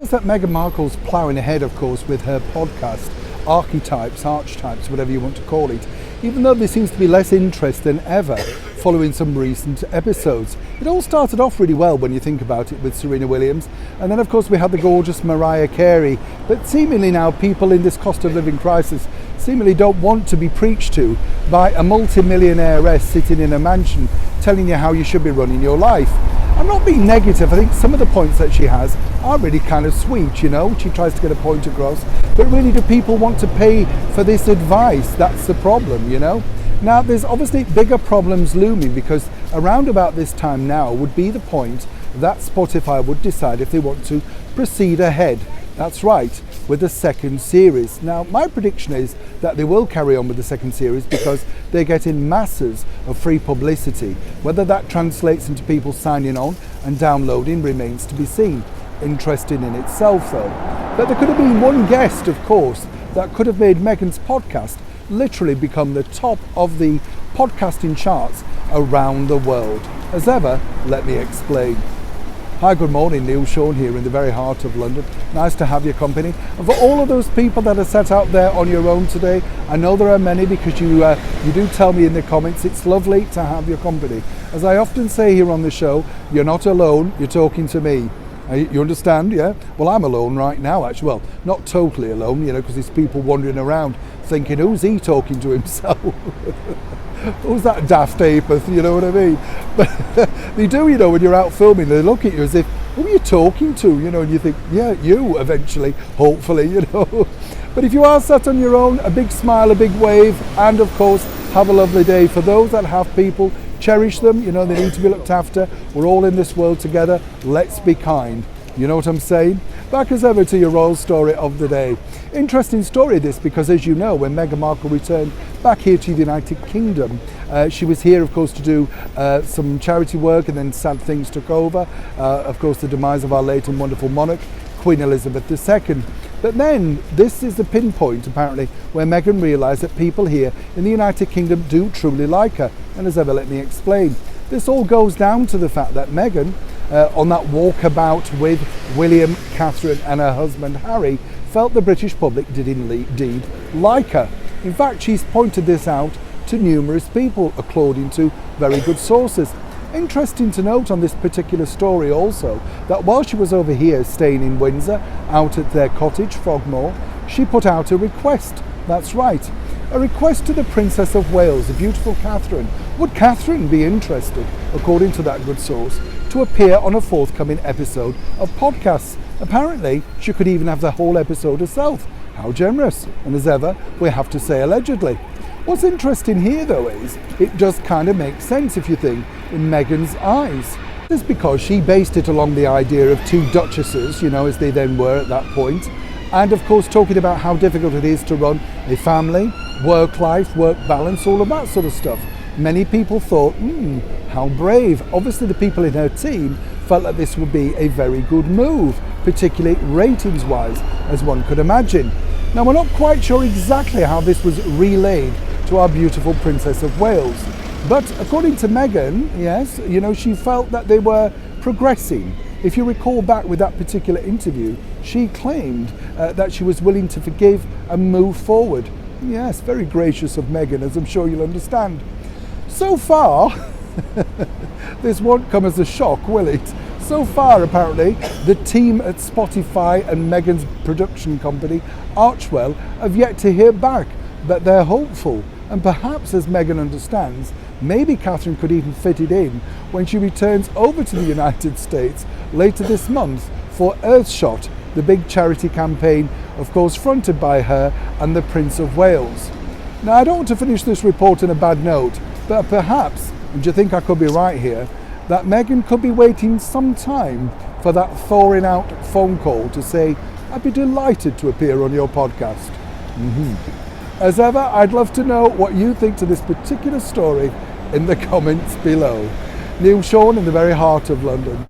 Is that Meghan Markle's ploughing ahead, of course, with her podcast, archetypes, whatever you want to call it, even though there seems to be less interest than ever following some recent episodes. It all started off really well when you think about it with Serena Williams, and then of course we had the gorgeous Mariah Carey, but seemingly now people in this cost of living crisis seemingly don't want to be preached to by a multi-millionairess sitting in a mansion telling you how you should be running your life. I'm not being negative. I think some of the points that she has are really kind of sweet, you know. She tries to get a point across. But really, do people want to pay for this advice? That's the problem, you know. Now, there's obviously bigger problems looming because around about this time now would be the point that Spotify would decide if they want to proceed ahead. That's right, with the second series. Now, my prediction is that they will carry on with the second series because they're getting masses of free publicity. Whether that translates into people signing on and downloading remains to be seen. Interesting in itself, though. But there could have been one guest, of course, that could have made Meghan's podcast literally become the top of the podcasting charts around the world. As ever, let me explain. Hi, good morning, Neil Sean here in the very heart of London. Nice to have your company. And for all of those people that are sat out there on your own today, I know there are many because you do tell me in the comments, it's lovely to have your company. As I often say here on the show, you're not alone, you're talking to me. You understand, yeah? Well, I'm alone right now, actually. Well, not totally alone, you know, because there's people wandering around thinking, who's he talking to himself? Who's that daft apeth, you know what I mean? But they do, you know, when you're out filming, they look at you as if, who are you talking to? You know, and you think, yeah, you eventually, hopefully, you know. But if you are sat on your own, a big smile, a big wave, and of course, have a lovely day. For those that have people, cherish them, you know, they need to be looked after. We're all in this world together. Let's be kind. You know what I'm saying? Back as ever to your royal story of the day. Interesting story this, because as you know, when Meghan Markle returned back here to the United Kingdom, she was here, of course, to do some charity work, and then sad things took over. Of course, the demise of our late and wonderful monarch, Queen Elizabeth II. But then, this is the pinpoint, apparently, where Meghan realised that people here in the United Kingdom do truly like her. And as ever, let me explain. This all goes down to the fact that Meghan, on that walkabout with William, Catherine and her husband Harry, felt the British public did indeed like her. In fact, she's pointed this out to numerous people, according to very good sources. Interesting to note on this particular story also, that while she was over here staying in Windsor, out at their cottage, Frogmore, she put out a request. That's right, a request to the Princess of Wales, the beautiful Catherine. Would Catherine be interested, according to that good source, to appear on a forthcoming episode of podcasts? Apparently, she could even have the whole episode herself. How generous. And as ever, we have to say allegedly. What's interesting here, though, is it just kind of makes sense, if you think, in Meghan's eyes. This is because she based it along the idea of two duchesses, you know, as they then were at that point, and of course talking about how difficult it is to run a family, work life, work balance, all of that sort of stuff. Many people thought, how brave. Obviously the people in her team felt that this would be a very good move, particularly ratings-wise, as one could imagine. Now, we're not quite sure exactly how this was relayed to our beautiful Princess of Wales, but according to Meghan, yes, you know, she felt that they were progressing. If you recall back with that particular interview, she claimed that she was willing to forgive and move forward. Yes, very gracious of Meghan, as I'm sure you'll understand. So far, this won't come as a shock, will it? So far, apparently, the team at Spotify and Meghan's production company, Archwell, have yet to hear back, but they're hopeful. And perhaps, as Meghan understands, maybe Catherine could even fit it in when she returns over to the United States later this month for Earthshot, the big charity campaign, of course, fronted by her and the Prince of Wales. Now, I don't want to finish this report on a bad note, but perhaps, and do you think I could be right here, that Meghan could be waiting some time for that thawing out phone call to say, I'd be delighted to appear on your podcast. As ever, I'd love to know what you think to this particular story in the comments below. Neil Sean in the very heart of London.